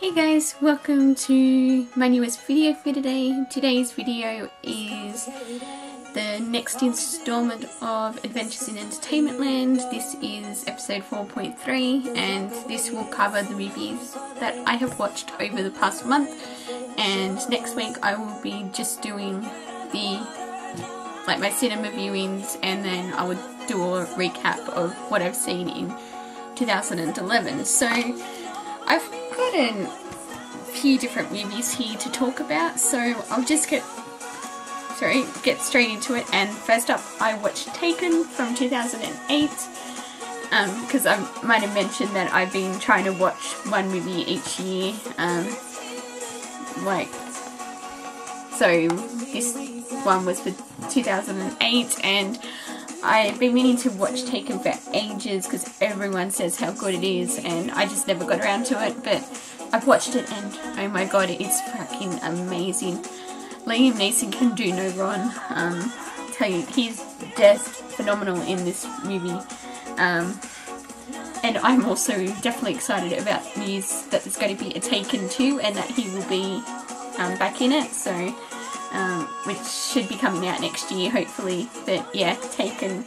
Hey guys, welcome to my newest video for today. Today's video is the next installment of Adventures in Entertainment Land. This is episode 4.3 and this will cover the movies that I have watched over the past month, and next week I will be just doing my cinema viewings, and then I would do a recap of what I've seen in 2011. So I've got a few different movies here to talk about, so I'll just get straight into it. And first up, I watched Taken from 2008, because I might have mentioned that I've been trying to watch one movie each year, so this one was for 2008, and I've been meaning to watch Taken for ages because everyone says how good it is, and I just never got around to it, but I've watched it and oh my god, it's fucking amazing. Liam Neeson can do no wrong. I tell you, he's just phenomenal in this movie. And I'm also definitely excited about news that there's going to be a Taken 2 and that he will be back in it, so which should be coming out next year hopefully. But yeah, Taken,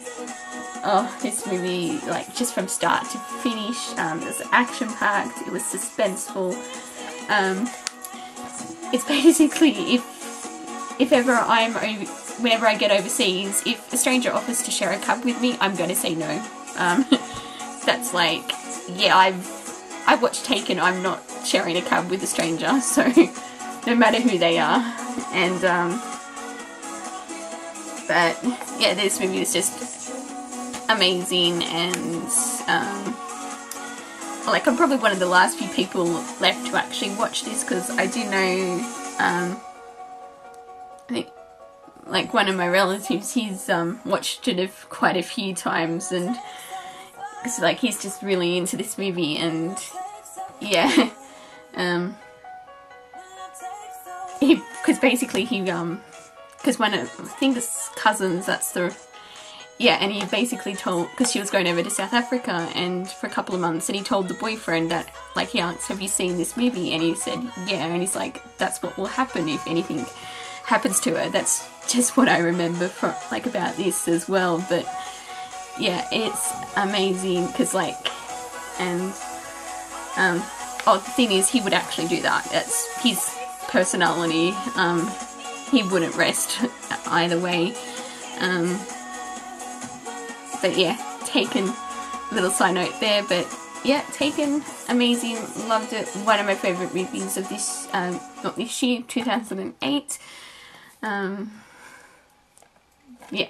oh, this movie, like, just from start to finish, it was action packed, it was suspenseful. It's basically, if ever whenever I get overseas, if a stranger offers to share a cub with me, I'm gonna say no. That's like, yeah, I've watched Taken, I'm not sharing a cub with a stranger, so no matter who they are. And but yeah, this movie is just amazing, and like, I'm probably one of the last few people left to actually watch this, because I do know I think like one of my relatives, he's watched it quite a few times, and it's like he's just really into this movie. And yeah, because basically he because one of, I think his cousins, that's the, yeah, and he basically told, because she was going over to South Africa and for a couple of months, and he told the boyfriend that, like, he asked, have you seen this movie? And he said, yeah, and he's like, that's what will happen if anything happens to her. That's just what I remember from, like, about this as well. But yeah, it's amazing, because, like, and oh, the thing is, he would actually do that. That's his personality. He wouldn't rest either way. But yeah, Taken, little side note there, but yeah, Taken, amazing, loved it, one of my favourite movies of this, not this year, 2008, yeah.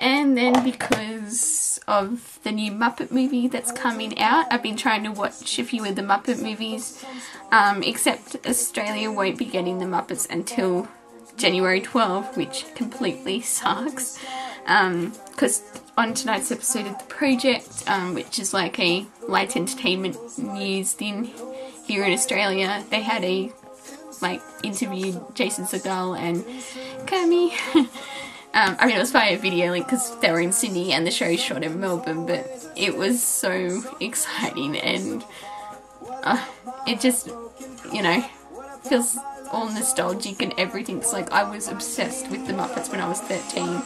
And then because of the new Muppet movie that's coming out, I've been trying to watch a few of the Muppet movies, except Australia won't be getting the Muppets until January 12, which completely sucks. Because on tonight's episode of The Project, which is like a light entertainment news thing here in Australia, they had interviewed Jason Segel and Kami. I mean, it was via video link because they were in Sydney and the show shot in Melbourne, but it was so exciting, and it just, you know, feels all nostalgic and everything. It's like, I was obsessed with the Muppets when I was 13,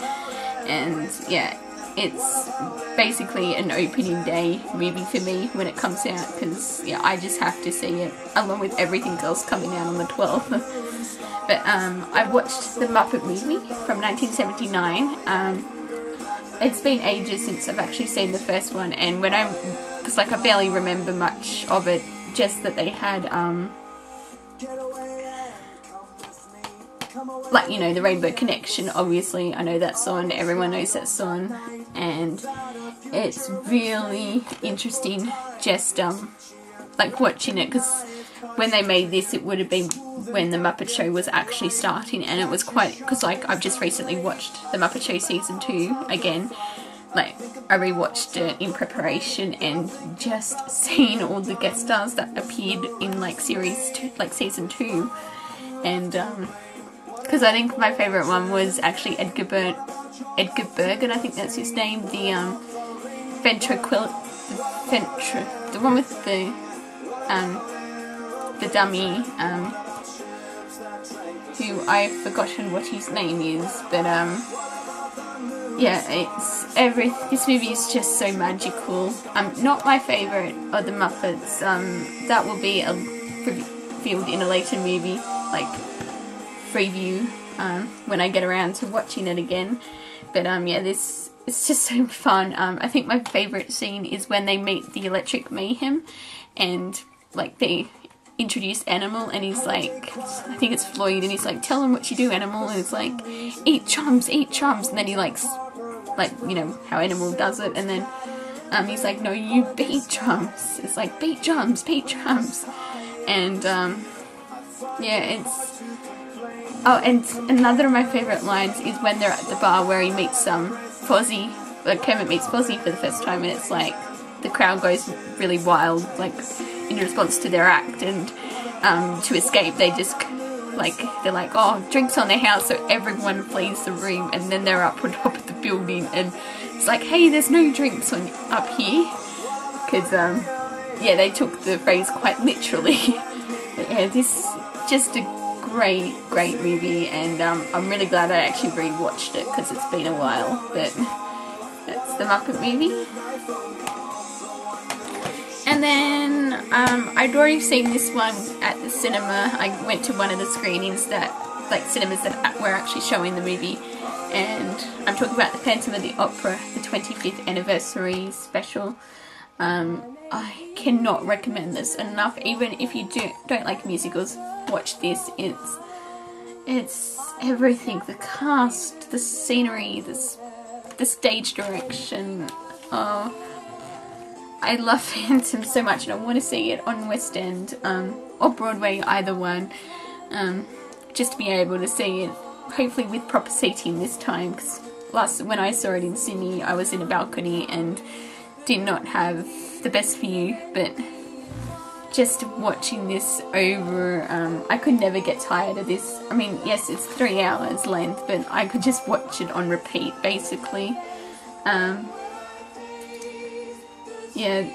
and yeah, it's basically an opening day movie for me when it comes out, because yeah, I just have to see it along with everything else coming out on the 12th. But I watched the Muppet Movie from 1979. It's been ages since I've actually seen the first one, and when because like I barely remember much of it, just that they had like, you know, the Rainbow Connection, obviously, I know that song, everyone knows that song, and it's really interesting just like watching it, because when they made this, it would have been when the Muppet Show was actually starting, and it was quite, because like I've just recently watched the Muppet Show season 2 again, like I rewatched it in preparation, and just seeing all the guest stars that appeared in like series 2, like season 2, and because I think my favourite one was actually Edgar Bergen, I think that's his name, the the one with the the dummy, who I've forgotten what his name is, but yeah, this movie is just so magical. Not my favourite of the Muppets. That will be revealed in a later movie, like preview, when I get around to watching it again. But yeah, it's just so fun. I think my favourite scene is when they meet the Electric Mayhem, and like they introduce Animal, and he's like, I think it's Floyd, and he's like, tell him what you do, Animal, and it's like, eat chums, and then he like, you know, how Animal does it, and then he's like, no, you beat drums. It's like, beat drums, and yeah, it's, oh, and another of my favourite lines is when they're at the bar where he meets Fozzie, like Kermit meets Fozzie for the first time, and it's like, the crowd goes really wild, like, in response to their act, and to escape they just they're like, oh, drinks on the house, so everyone flees the room, and then they're up on top of the building, and it's like, hey, there's no drinks up here, because yeah, they took the phrase quite literally. But yeah, this just a great movie, and I'm really glad I actually rewatched it because it's been a while. But that's the Muppet Movie. And then I'd already seen this one at the cinema. I went to one of the screenings that, like, cinemas that were actually showing the movie, and I'm talking about the Phantom of the Opera, the 25th anniversary special. I cannot recommend this enough. Even if you don't like musicals, watch this. It's everything. The cast, the scenery, the stage direction. Oh, I love Phantom so much, and I want to see it on West End or Broadway, either one, just to be able to see it, hopefully with proper seating this time, because when I saw it in Sydney, I was in a balcony and did not have the best view. But just watching this over, I could never get tired of this. I mean, yes, it's 3 hours length, but I could just watch it on repeat, basically. Yeah,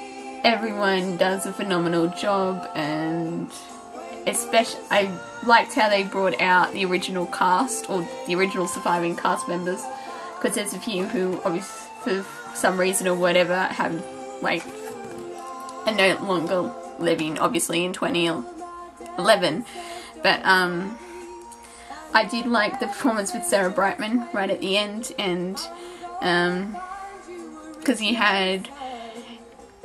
everyone does a phenomenal job, and especially I liked how they brought out the original cast, or the original surviving cast members, because there's a few who, obviously, for some reason or whatever, have, like, are no longer living, obviously, in 2011, but I did like the performance with Sarah Brightman right at the end, and because you had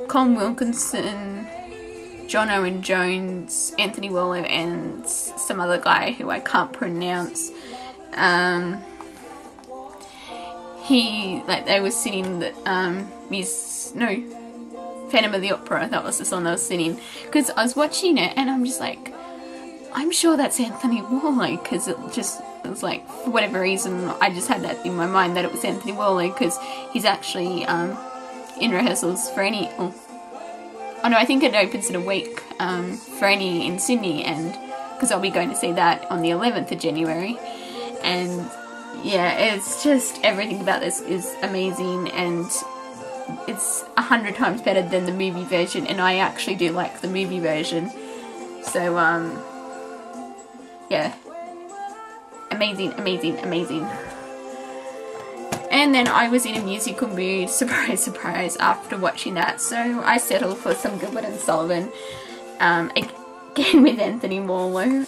Colin Wilkinson, John Owen Jones, Anthony Wallo, and some other guy who I can't pronounce. They were singing the Phantom of the Opera. That was the song they were singing. Because I was watching it and I'm just like, I'm sure that's Anthony Wallo, because it was like, for whatever reason, I just had that in my mind that it was Anthony Wallo, because he's actually in rehearsals for any. Oh no, I think it opens in a week for any in Sydney, and because I'll be going to see that on the 11th of January, and yeah, it's just everything about this is amazing, and it's 100 times better than the movie version, and I actually do like the movie version. So yeah, amazing. And then I was in a musical mood, surprise, after watching that, so I settled for some Gilbert and Sullivan, again with Anthony Wallo.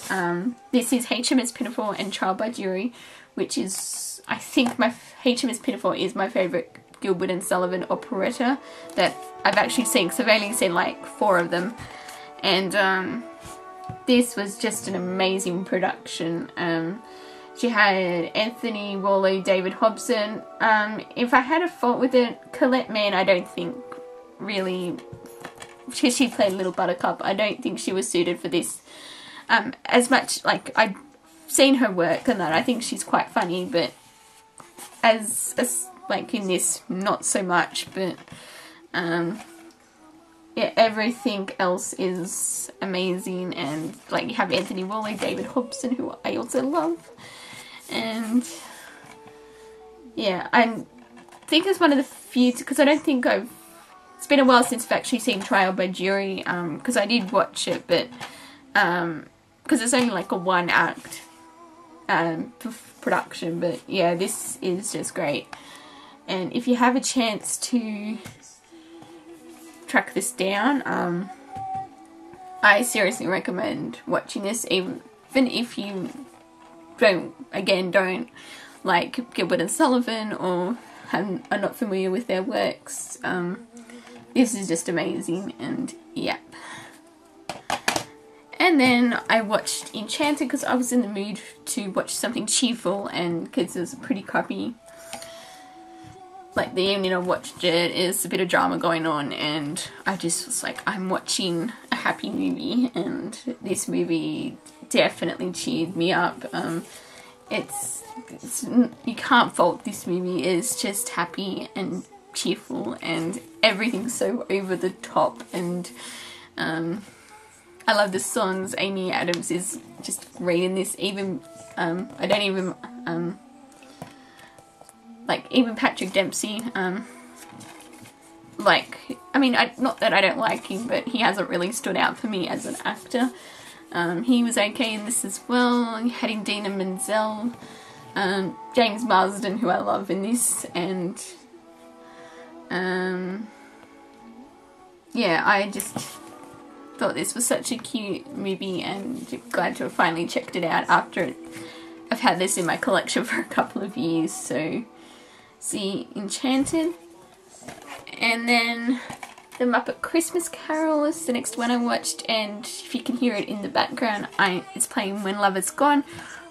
This is HMS Pinafore and Trial by Jury, which is, I think HMS Pinafore is my favourite Gilbert and Sullivan operetta that I've actually seen, because I've only seen like 4 of them, and this was just an amazing production. She had Anthony Wallo, David Hobson. If I had a fault with it, Colette Mann, I don't think really, she played Little Buttercup, I don't think she was suited for this. As much, like, I've seen her work and that, I think she's quite funny, but as like in this, not so much, but yeah, everything else is amazing, and like you have Anthony Wallo, David Hobson, who I also love. And yeah, I think it's one of the few, because I don't think it's been a while since I've actually seen Trial by Jury, because I did watch it, but because it's only like a 1-act production, but yeah, this is just great. And if you have a chance to track this down, I seriously recommend watching this, even if you don't like Gilbert and Sullivan or are not familiar with their works. This is just amazing, and yeah. And then I watched Enchanted because I was in the mood to watch something cheerful, and because it was pretty crappy. Like, the evening I watched it, is a bit of drama going on, and I just was like, I'm watching a happy movie, and this movie definitely cheered me up. It's you can't fault this movie. It's just happy and cheerful, and everything's so over the top, and I love the songs. Amy Adams is just great in this. Even even Patrick Dempsey, not that I don't like him, but he hasn't really stood out for me as an actor. He was okay in this as well. You had Idina Menzel, James Marsden, who I love in this, and yeah, I just thought this was such a cute movie, and glad to have finally checked it out after I've had this in my collection for a couple of years. So, see Enchanted, and then The Muppet Christmas Carol is the next one I watched, and if you can hear it in the background, it's playing When Love Is Gone,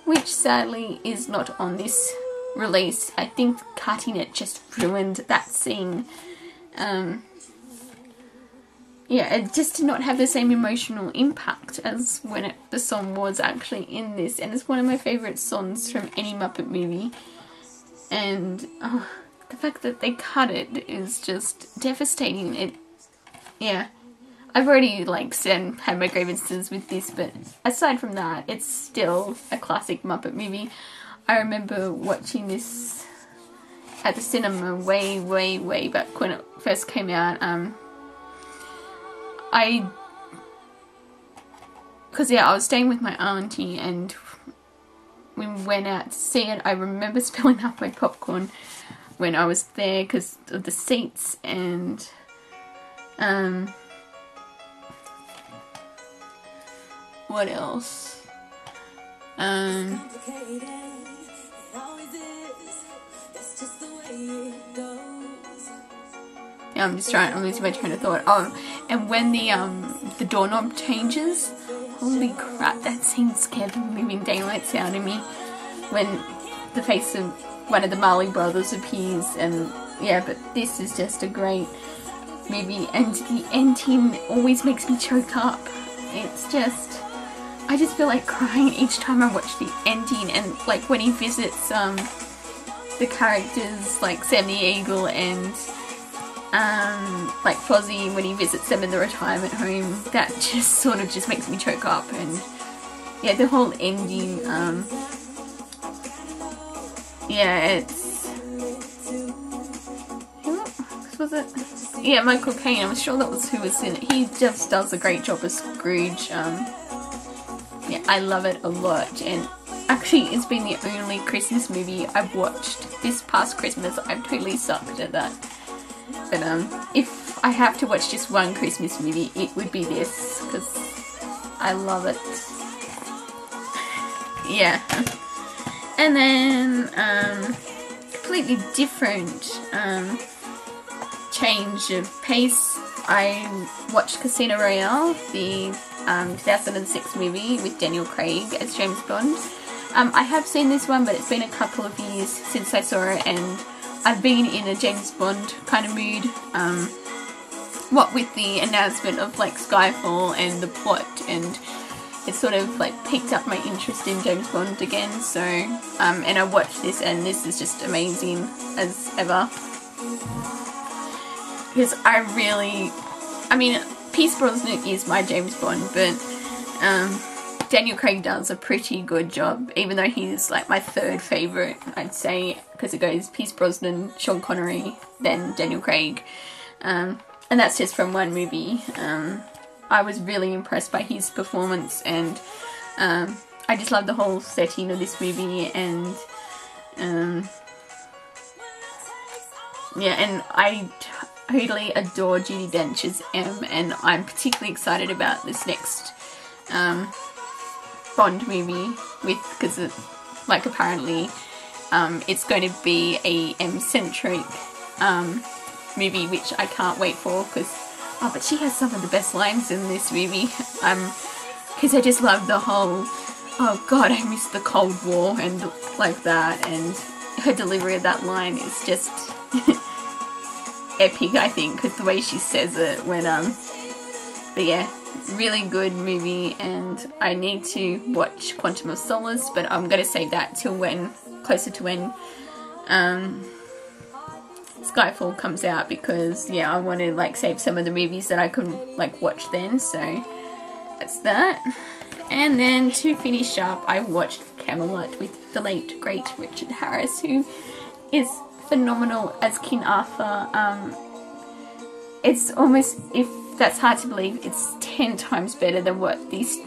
which sadly is not on this release. I think cutting it just ruined that scene. Yeah, it just did not have the same emotional impact as when the song was actually in this, and it's one of my favourite songs from any Muppet movie, and the fact that they cut it is just devastating. Yeah, I've already had my grievances with this, but aside from that, it's still a classic Muppet movie. I remember watching this at the cinema way back when it first came out. I was staying with my auntie, and we went out to see it. I remember spilling out my popcorn when I was there because of the seats, and what else? Yeah, I'm losing my train of thought. Oh, and when the doorknob changes, holy crap, that scene scared the living daylights out of me. When the face of one of the Marley brothers appears, and yeah, but this is just a great movie, and the ending always makes me choke up. It's just, I just feel like crying each time I watch the ending, and like when he visits the characters like Sam the Eagle and like Fozzie, when he visits them in the retirement home, that just sort of just makes me choke up. And yeah, the whole ending, yeah, it's, who was it? Yeah, Michael Caine, I'm sure that was who was in it. He just does a great job as Scrooge. Yeah, I love it a lot, and actually it's been the only Christmas movie I've watched this past Christmas. I've totally sucked at that. But if I have to watch just one Christmas movie, it would be this, because I love it. Yeah. And then completely different change of pace. I watched Casino Royale, the 2006 movie with Daniel Craig as James Bond. I have seen this one, but it's been a couple of years since I saw it, and I've been in a James Bond kind of mood, what with the announcement of like Skyfall and the plot, and it sort of like picked up my interest in James Bond again. So and I watched this, and this is just amazing as ever, because I mean, Pierce Brosnan is my James Bond, but Daniel Craig does a pretty good job, even though he's like my third favourite, I'd say, because it goes Pierce Brosnan, Sean Connery, then Daniel Craig, and that's just from one movie. I was really impressed by his performance, and I just love the whole setting of this movie, and yeah, and I totally adore Judi Dench as M, and I'm particularly excited about this next Bond movie because like apparently it's going to be a M-centric movie, which I can't wait for, because but she has some of the best lines in this movie, because I just love the whole oh god, I miss the Cold War and like that, and her delivery of that line is just epic, I think, because the way she says it when but yeah, really good movie, and I need to watch Quantum of Solace, but I'm gonna save that till closer to when Skyfall comes out, because yeah, I want to like save some of the movies that I could like watch then, so that's that. And then to finish up, I watched Camelot with the late great Richard Harris, who is phenomenal as King Arthur. It's almost, if that's hard to believe, it's 10 times better than what this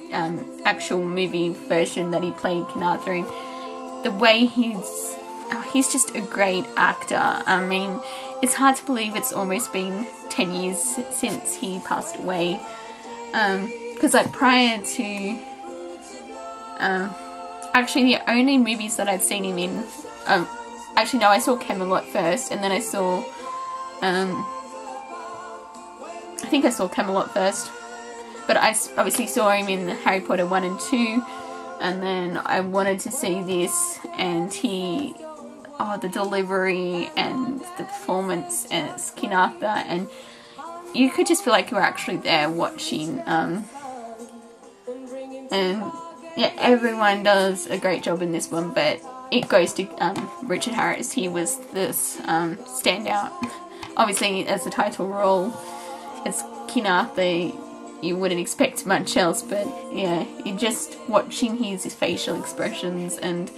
actual movie version that he played King Arthur in. The way he's just a great actor. I mean, it's hard to believe it's almost been 10 years since he passed away. Because like prior to actually the only movies that I'd seen him in, actually no, I saw Camelot first, and then I saw I think I saw Camelot first, but I obviously saw him in Harry Potter 1 and 2, and then I wanted to see this, and the delivery and the performance as King Arthur, and you could just feel like you were actually there watching, and yeah, everyone does a great job in this one, but it goes to Richard Harris. He was this standout. Obviously, as the title role, as King Arthur, you wouldn't expect much else, but yeah, you're just watching his facial expressions and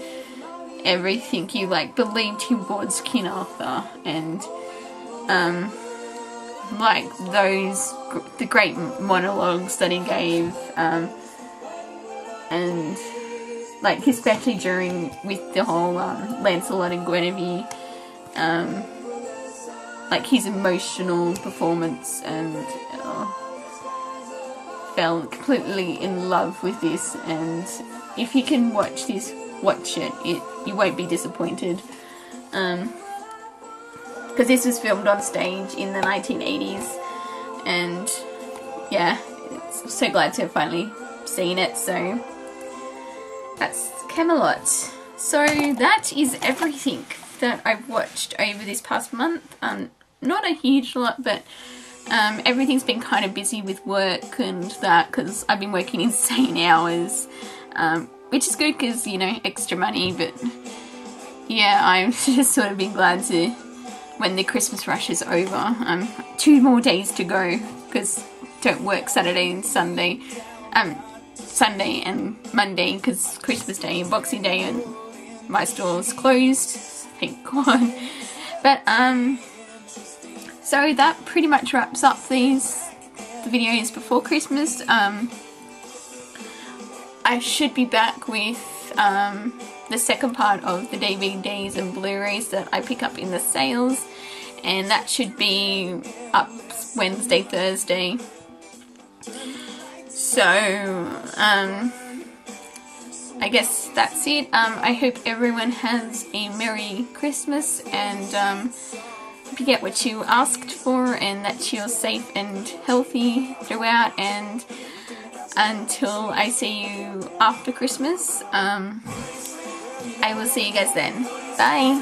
everything, you like believed him was King Arthur, and like the great monologues that he gave, and like especially with the whole Lancelot and Guinevere, like his emotional performance, and fell completely in love with this, and if you can watch it, you won't be disappointed, because this was filmed on stage in the 1980s, and yeah, it's so glad to have finally seen it. So that's Camelot. So that is everything that I've watched over this past month. Not a huge lot, but everything's been kind of busy with work and that, because I've been working insane hours, which is good because, you know, extra money, but yeah, I'm just sort of been glad to, when the Christmas rush is over, 2 more days to go, because don't work Saturday and Sunday, Sunday and Monday, because Christmas Day and Boxing Day and my store's closed, thank God. But so that pretty much wraps up the videos before Christmas. I should be back with the second part of the DVDs and Blu-rays that I pick up in the sales, and that should be up Wednesday, Thursday. So I guess that's it. I hope everyone has a Merry Christmas, and you get what you asked for, and that you're safe and healthy throughout, and until I see you after Christmas, I will see you guys then. Bye!